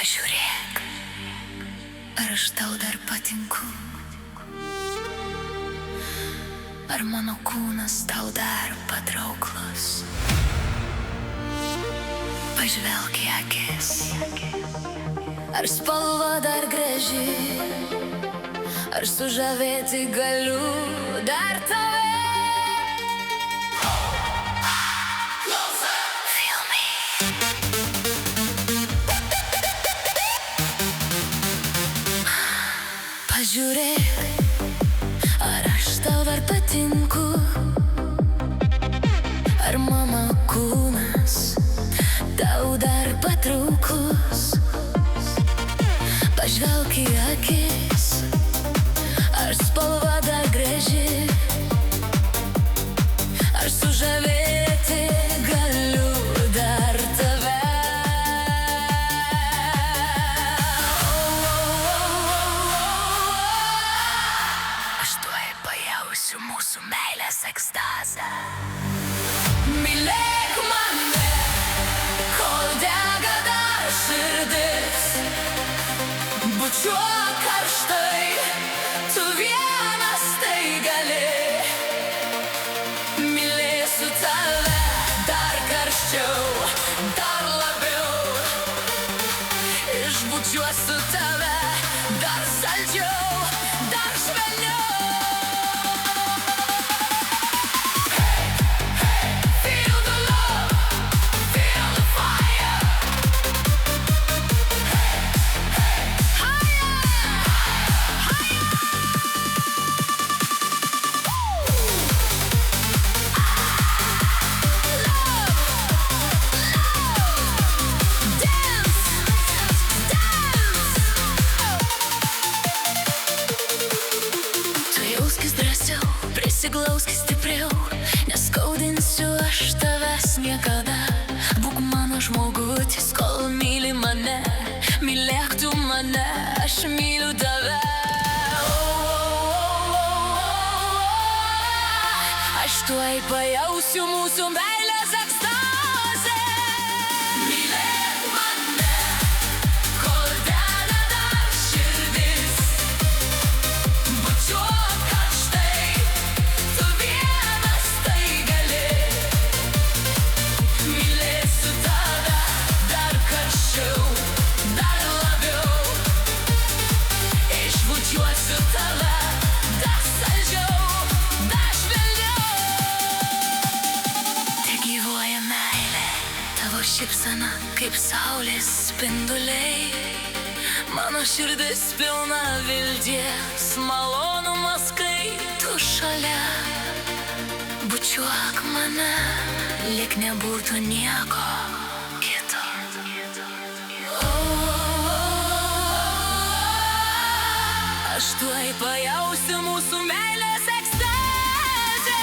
Pažiūrėk, ar aš tau dar patinku, ar mano kūnas tau dar patrauklus. Pažvelk į akis, ar spalva dar graži, ar sužavėti galiu dar tave. Pažiūrėk, ar aš tau dar patinku, ar mano kūnas tau dar patrauklus. Pažvelk į akis, ar spalva dar graži, ar sužavėti galiu dar tave. Pajausiu mūsų meilės ekstazę. Mylėk mane, kol dega dar širdis. Bučiuok karštai, tu vienas tai gali. Mylėsiu tave dar karščiau, dar labiau. Išbučiuosiu tave dar saldžiau, dar švelniau. Prisiglausk stipriau, neskaudinsiu aš tavęs niekada. Būk mano žmogutis, kol myli mane. Mylėk tu mane, aš myliu tave. Aš tuoj pajausiu mūsų meilės ekstazę. Mylėk mane, kol dega dar širdis. Bučiuok karštai, tu vienas tai gali. Mylėsiu tave dar karščiau, dar labiau. Išbučiuosiu tave dar saldžiau, dar švelniau. Tegyvuoja meilė, tavo šypsena kaip saulės spinduliai. Mano širdis pilna vilties, malonumas, kai tu šalia. Bučiuok mane, lyg nebūtų nieko kito. Aš tuoj pajausiu mūsų meilės ekstazę.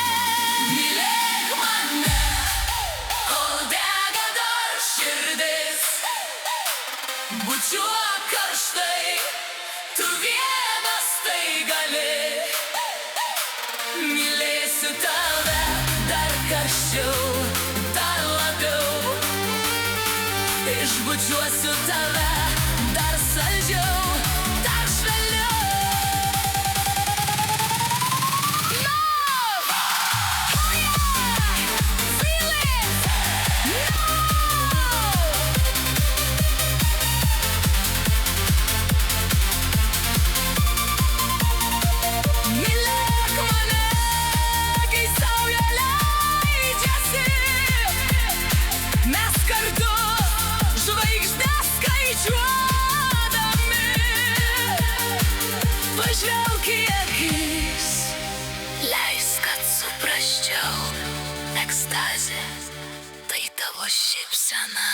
Mylėk mane, kol dega dar širdis. Bučiuok karštai, tu vienas tai gali. Mylėsiu tave dar karščiau, dar labiau. Išbučiuosiu tave dar saldžiau, dar švelniau. Pažvelk į akis, leisk, kad suprasčiau. Ekstazė, tai tavo šypsena.